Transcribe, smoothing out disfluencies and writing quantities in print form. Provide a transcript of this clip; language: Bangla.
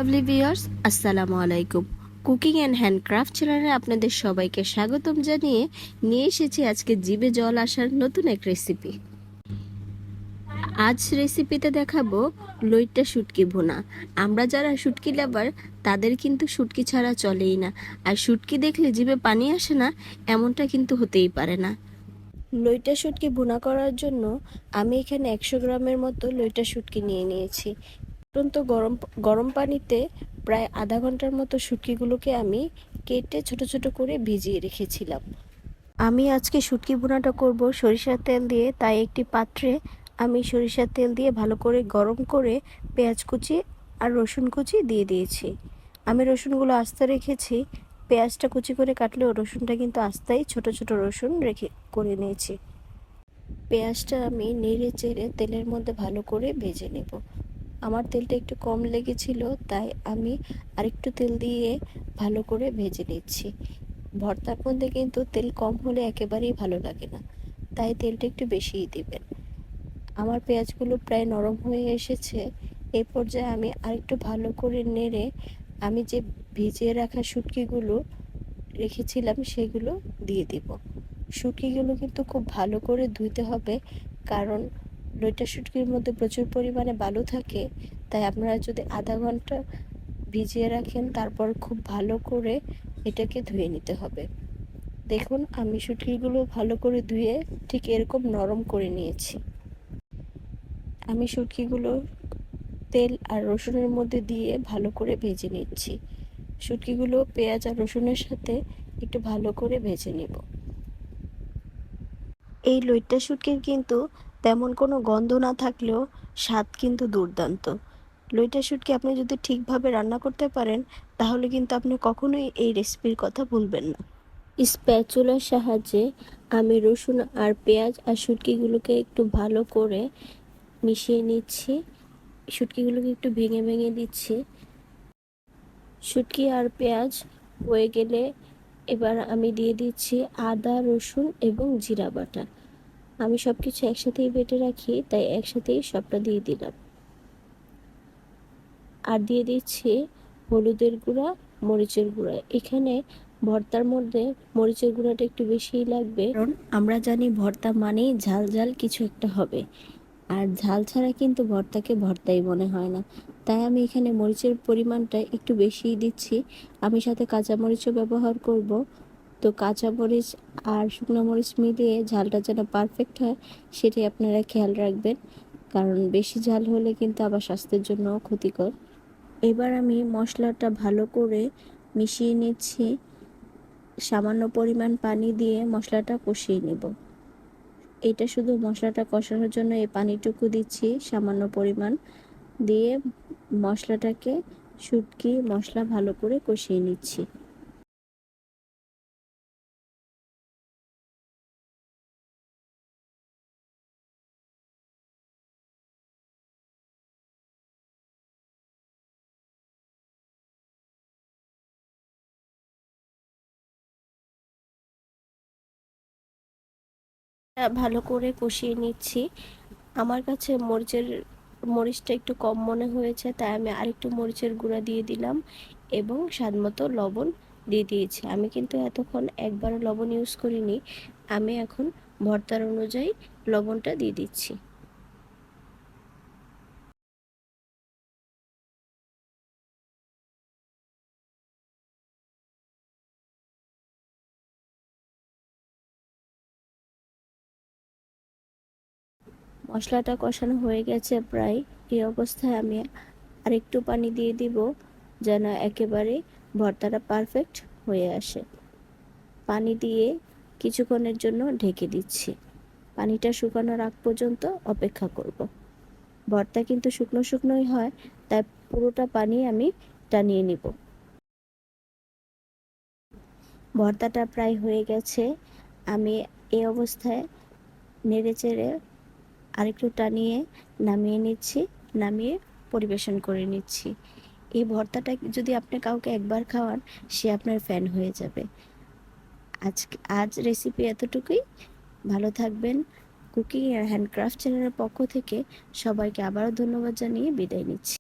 লাভলি ভিউয়ার্স, আসসালামু আলাইকুম। কুকিং অ্যান্ড হ্যান্ডক্রাফট চ্যানেলে আপনাদের সবাইকে স্বাগতম জানিয়ে নিয়ে এসেছি আজকে জিভে জল আসার নতুন এক রেসিপি। আজ রেসিপিতে দেখাবো লইট্টা শুটকি ভুনা। আমরা যারা শুটকি লাভার তাদের কিন্তু শুটকি ছাড়া চলেই না, আর শুটকি দেখলে জিভে পানি আসে না এমনটা কিন্তু হতেই পারে না। লইট্টা শুটকি ভুনা করার জন্য আমি এখানে 100 গ্রামের মতো লইট্টা শুটকি নিয়ে নিয়েছি। ফুটন্ত গরম পানিতে প্রায় আধা ঘন্টার মতো শুটকিগুলোকে আমি কেটে ছোট ছোট করে ভিজিয়ে রেখেছিলাম। আমি আজকে শুটকি ভুনাটা করব সরিষার তেল দিয়ে, তাই একটি পাত্রে আমি সরিষার তেল দিয়ে ভালো করে গরম করে পেঁয়াজ কুচি আর রসুন কুচি দিয়ে দিয়েছি। আমি রসুনগুলো আস্তে রেখেছি, পেঁয়াজটা কুচি করে কাটলেও রসুনটা কিন্তু আস্তেই ছোট ছোট রসুন রেখে করে নিয়েছি। পেঁয়াজটা আমি নেড়ে চেড়ে তেলের মধ্যে ভালো করে ভেজে নেব। আমার তেলটা একটু কম লেগেছিল, তাই আমি আরেকটু তেল দিয়ে ভালো করে ভেজে নিচ্ছি। ভর্তার মধ্যে কিন্তু তেল কম হলে একেবারেই ভালো লাগে না, তাই তেলটা একটু বেশিই দিবেন। আমার পেঁয়াজগুলো প্রায় নরম হয়ে এসেছে। এই পর্যায়ে আমি আরেকটু ভালো করে নেড়ে আমি যে ভিজিয়ে রাখা শুটকিগুলো রেখেছিলাম সেগুলো দিয়ে দিব। শুটকিগুলো কিন্তু খুব ভালো করে ধুইতে হবে, কারণ লইট্টা শুটকির মধ্যে প্রচুর পরিমাণে বালু থাকে। তাই আপনারা যদি আধা ঘন্টা ভিজিয়ে রাখেন তারপর খুব ভালো করে এটাকে ধুয়ে নিতে হবে। দেখুন, আমি শুটকিগুলো ভালো করে ধুয়ে ঠিক এরকম নরম করে নিয়েছি। আমি শুটকিগুলো তেল আর রসুনের মধ্যে দিয়ে ভালো করে ভেজে নিচ্ছি। শুটকিগুলো পেঁয়াজ আর রসুনের সাথে একটু ভালো করে ভেজে নেব। এই লইট্টা শুটকির কিন্তু তেমন কোনো গন্ধ না থাকলেও স্বাদ কিন্তু দুর্দান্ত। লইট্টা শুটকি আপনি যদি ঠিকভাবে রান্না করতে পারেন তাহলে কিন্তু আপনি কখনোই এই রেসিপির কথা ভুলবেন না। স্প্যাচুলার সাহায্যে আমি রসুন আর পেঁয়াজ আর শুটকিগুলোকে একটু ভালো করে মিশিয়ে নিচ্ছি। শুটকিগুলোকে একটু ভেঙে ভেঙে দিচ্ছি। শুটকি আর পেঁয়াজ হয়ে গেলে এবার আমি দিয়ে দিচ্ছি আদা, রসুন এবং জিরা বাটা। আমি সব কিছু একসাথেই বেটে রাখি, তাই একসাথেই সবটা দিয়ে দিলাম। আর দিয়ে দিচ্ছি হলুদের গুঁড়া, মরিচের গুঁড়া। এখানে ভর্তার মধ্যে মরিচের গুঁড়াটা একটু বেশিই লাগবে, কারণ আমরা জানি ভর্তা মানেই ঝাল ঝাল কিছু একটা হবে, আর ঝাল ছাড়া কিন্তু ভর্তাকে ভর্তাই মনে হয় না। তাই আমি এখানে মরিচের পরিমাণটা একটু বেশিই দিচ্ছি। আমি সাথে কাঁচামরিচও ব্যবহার করব। তো কাঁচামরিচ আর শুকনো মরিচ মিলিয়ে ঝালটা যেন পারফেক্ট হয় সেটাই আপনারা খেয়াল রাখবেন, কারণ বেশি ঝাল হলে কিন্তু আবার স্বাস্থ্যের জন্য ক্ষতিকর। এবার আমি মশলাটা ভালো করে মিশিয়ে নিচ্ছি। সামান্য পরিমাণ পানি দিয়ে মশলাটা কষিয়ে নেব। এটা শুধু মশলাটা কষানোর জন্য এই পানিটুকু দিচ্ছি সামান্য পরিমাণ দিয়ে। মশলাটাকে শুটকি মশলা ভালো করে কষিয়ে নিচ্ছি। ভালো করে কষিয়ে নিচ্ছি। আমার কাছে মরিচটা একটু কম মনে হয়েছে, তাই আমি আরেকটু মরিচের গুঁড়া দিয়ে দিলাম এবং স্বাদমতো লবণ দিয়ে দিয়েছি। আমি কিন্তু এতক্ষণ একবারও লবণ ইউজ করিনি। আমি এখন ভর্তার অনুযায়ী লবণটা দিয়ে দিচ্ছি। মশলাটা কষানো হয়ে গেছে প্রায়। এই অবস্থায় আমি আরেকটু পানি দিয়ে দিব, যেন একেবারে ভর্তাটা পারফেক্ট হয়ে আসে। পানি দিয়ে কিছুক্ষণের জন্য ঢেকে দিচ্ছি। পানিটা শুকানোর আগ পর্যন্ত অপেক্ষা করব। ভর্তা কিন্তু শুকনো শুকনোই হয়, তাই পুরোটা পানি আমি টানিয়ে নিব। ভর্তাটা প্রায় হয়ে গেছে। আমি এই অবস্থায় নেড়ে চেড়ে আরেকটু টানিয়ে নামিয়ে নিচ্ছি। নামিয়ে পরিবেশন করে নিচ্ছি। এই ভর্তাটা যদি আপনি কাউকে একবার খাওয়ান, সে আপনার ফ্যান হয়ে যাবে। আজ রেসিপি এতটুকুই। ভালো থাকবেন। কুকিং আর হ্যান্ডক্রাফট চ্যানেলের পক্ষ থেকে সবাইকে আবারও ধন্যবাদ জানিয়ে বিদায় নিচ্ছি।